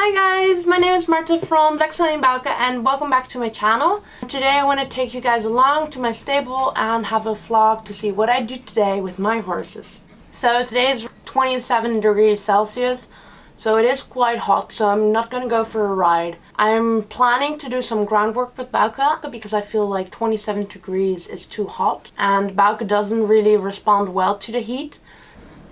Hi guys, my name is Marta from STALLION Bauke and welcome back to my channel. Today I want to take you guys along to my stable and have a vlog to see what I do today with my horses. So today is 27 degrees Celsius, so it is quite hot, so I'm not going to go for a ride. I'm planning to do some groundwork with Bauke because I feel like 27 degrees is too hot and Bauke doesn't really respond well to the heat.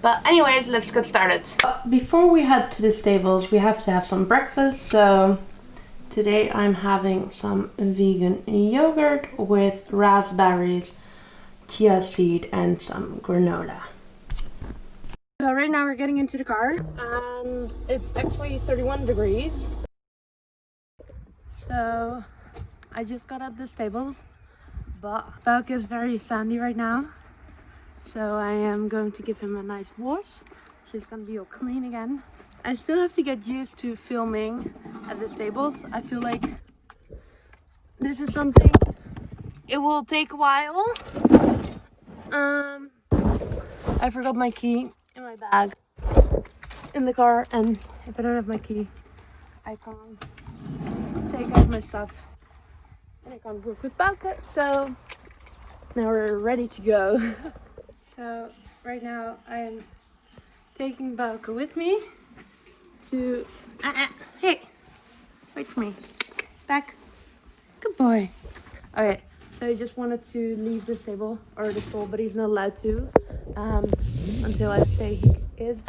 But anyways, let's get started. Before we head to the stables, we have to have some breakfast. So today I'm having some vegan yogurt with raspberries, chia seed and some granola. So right now we're getting into the car and it's actually 31 degrees. So I just got at the stables, but Bauke is very sandy right now. So I am going to give him a nice wash. So he's going to be all clean again. I still have to get used to filming at the stables. I feel like this is something, it will take a while. I forgot my key in my bag in the car, and if I don't have my key, I can't take out my stuff and I can't work with Bauke. So now we're ready to go. So right now I am taking Bauke with me to... Hey! Wait for me. Back. Good boy. Okay, so he just wanted to leave the stable or the stall, but he's not allowed to until I say he is.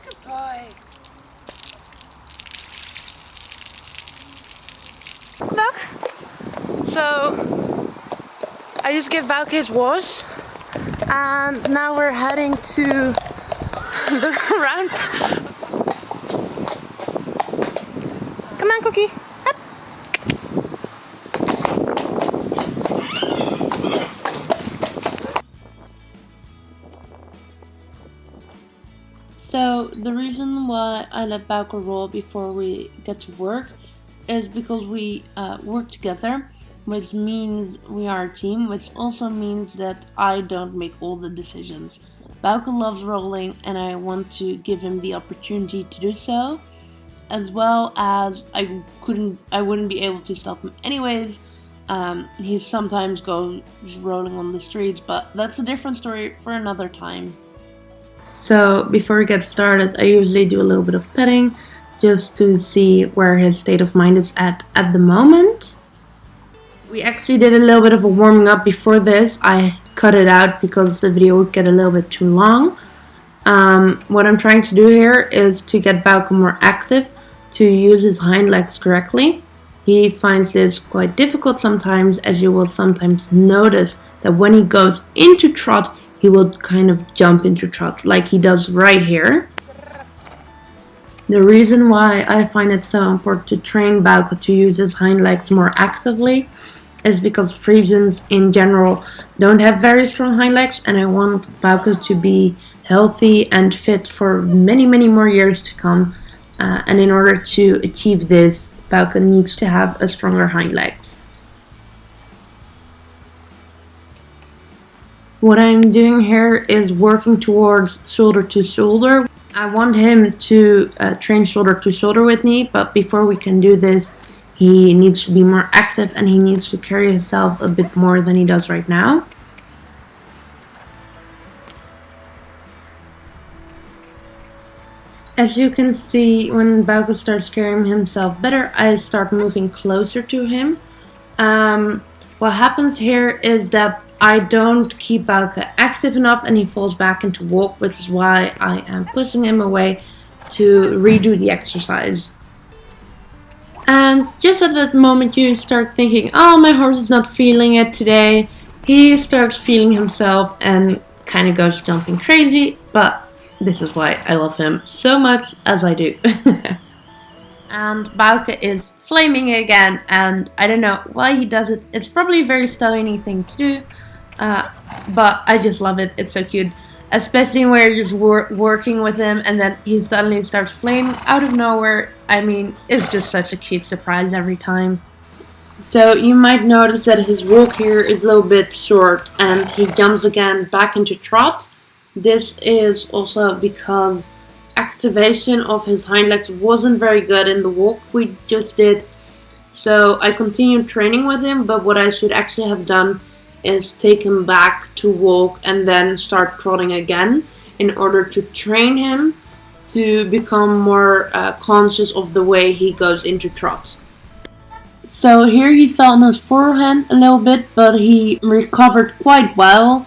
Good boy. Look. So I just gave Bauke his wash, and now we're heading to the round. Come on, Cookie. Up. So the reason why I let Bauke roll before we get to work is because we work together, which means we are a team, which also means that I don't make all the decisions. Bauke loves rolling and I want to give him the opportunity to do so, as well as I wouldn't be able to stop him anyways. He sometimes goes rolling on the streets, but that's a different story for another time. So before we get started, I usually do a little bit of petting just to see where his state of mind is at the moment. We actually did a little bit of a warming up before this. I cut it out because the video would get a little bit too long. What I'm trying to do here is to get Bauke more active, to use his hind legs correctly. He finds this quite difficult sometimes, as you will sometimes notice that when he goes into trot, he will kind of jump into trot, like he does right here. The reason why I find it so important to train Bauke to use his hind legs more actively is because Friesians in general don't have very strong hind legs, and I want Bauke to be healthy and fit for many more years to come. And in order to achieve this, Bauke needs to have a stronger hind legs. What I'm doing here is working towards shoulder to shoulder. I want him to train shoulder to shoulder with me, but before we can do this, he needs to be more active and he needs to carry himself a bit more than he does right now. As you can see, when Bauke starts carrying himself better, I start moving closer to him. What happens here is that I don't keep Bauke active enough and he falls back into walk, which is why I am pushing him away to redo the exercise. And just at that moment you start thinking, oh, my horse is not feeling it today. He starts feeling himself and kind of goes jumping crazy, but this is why I love him so much as I do. And Bauke is flaming again, and I don't know why he does it. It's probably a very Stallion-y thing to do, but I just love it. It's so cute, especially when you're just working with him and then he suddenly starts flaming out of nowhere. I mean, it's just such a cute surprise every time. So you might notice that his walk here is a little bit short and he jumps again back into trot. This is also because activation of his hind legs wasn't very good in the walk we just did. So I continued training with him, but what I should actually have done is take him back to walk and then start trotting again in order to train him to become more conscious of the way he goes into trot. So here he fell on his forehand a little bit, but he recovered quite well.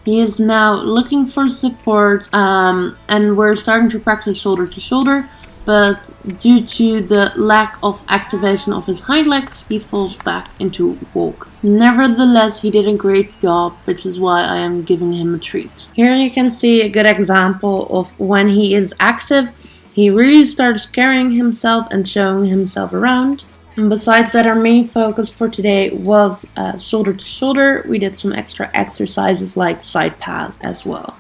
He is now looking for support, and we're starting to practice shoulder to shoulder, but due to the lack of activation of his hind legs, he falls back into walk. Nevertheless, he did a great job, which is why I am giving him a treat. Here you can see a good example of when he is active, he really starts carrying himself and showing himself around. And besides that, our main focus for today was shoulder to shoulder. We did some extra exercises like side pass as well.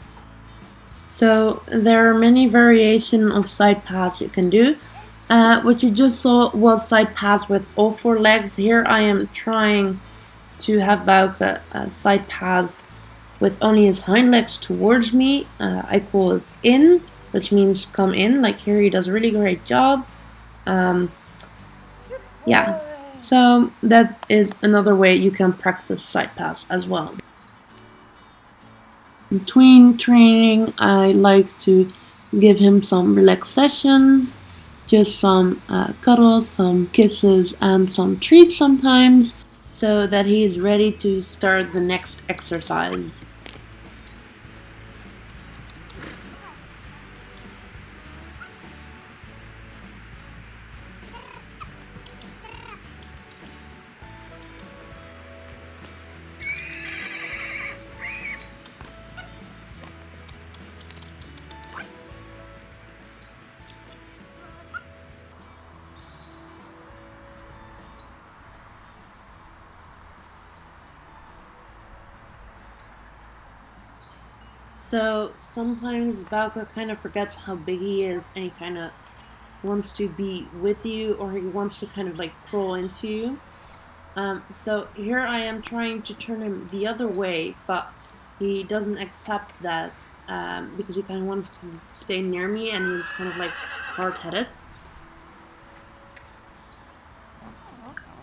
So there are many variations of side pass you can do. What you just saw was side pass with all four legs. Here I am trying to have Bauke side pass with only his hind legs towards me. I call it in, which means come in. Like here he does a really great job. Yeah, so that is another way you can practice side pass as well. Between training, I like to give him some relaxed sessions, just some cuddles, some kisses, and some treats sometimes, so that he is ready to start the next exercise. So sometimes Bauke kind of forgets how big he is and he kind of wants to be with you, or he wants to kind of like crawl into you. So here I am trying to turn him the other way, but he doesn't accept that because he kind of wants to stay near me and he's kind of like hard-headed.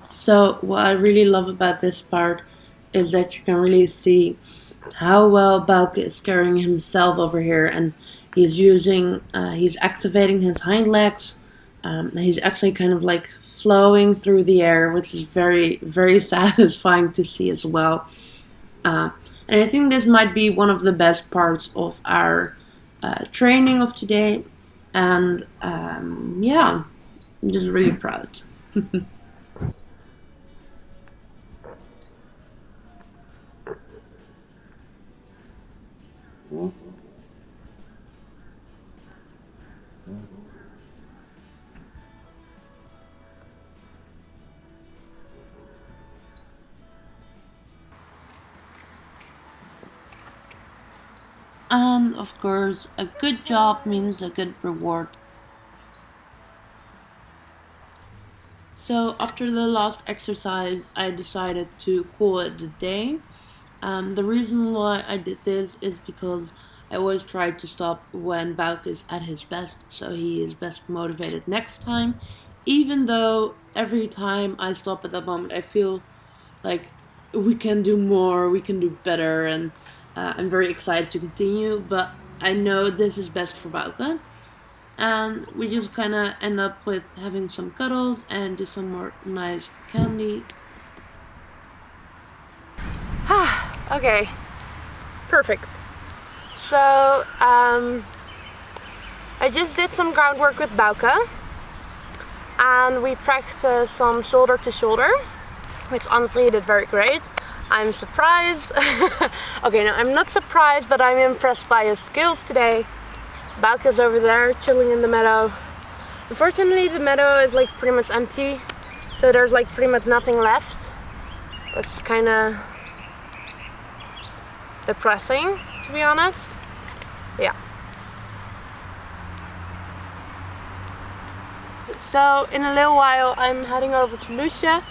So what I really love about this part is that you can really see how well Bauke is carrying himself over here, and he's activating his hind legs. He's actually kind of like flowing through the air, which is very, very satisfying to see as well. And I think this might be one of the best parts of our training of today. And yeah, I'm just really proud. And of course, a good job means a good reward. So after the last exercise, I decided to call it a day. The reason why I did this is because I always try to stop when Bauke is at his best, so he is best motivated next time. Even though every time I stop at that moment, I feel like we can do more, we can do better, and I'm very excited to continue, but I know this is best for Bauke. And we just kind of end up with having some cuddles and just some more nice candy. Okay, perfect. So I just did some groundwork with Bauke and we practiced some shoulder to shoulder, which honestly did very great. I'm surprised. Okay, no, I'm not surprised, but I'm impressed by his skills today. Bauke's over there chilling in the meadow, Unfortunately, the meadow is like pretty much empty, so there's like pretty much nothing left. That's kind of depressing, to be honest. Yeah. So in a little while I'm heading over to Lucia,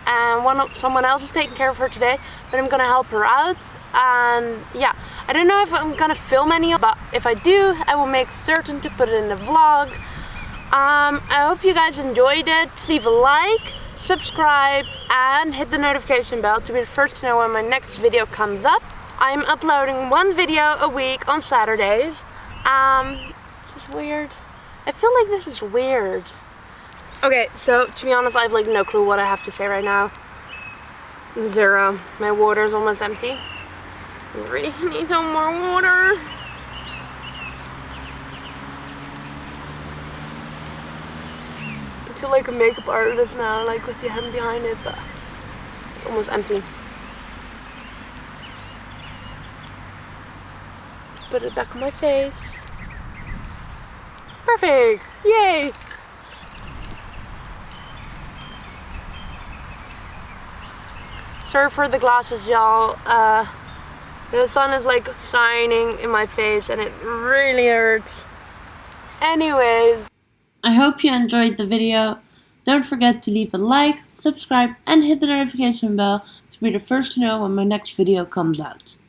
and someone else is taking care of her today, but I'm gonna help her out. And yeah, I don't know if I'm gonna film any, but if I do, I will make certain to put it in the vlog. I hope you guys enjoyed it. Leave a like, subscribe, and hit the notification bell to be the first to know when my next video comes up. I'm uploading one video a week on Saturdays. This is weird. I feel like this is weird. Okay, so to be honest, I have like no clue what I have to say right now. Zero. My water is almost empty. I really need some more water. I feel like a makeup artist now, like with the hand behind it, but it's almost empty. Put it back on my face. Perfect! Yay! Sorry for the glasses, y'all. The sun is like shining in my face and it really hurts. Anyways. I hope you enjoyed the video. Don't forget to leave a like, subscribe, and hit the notification bell to be the first to know when my next video comes out.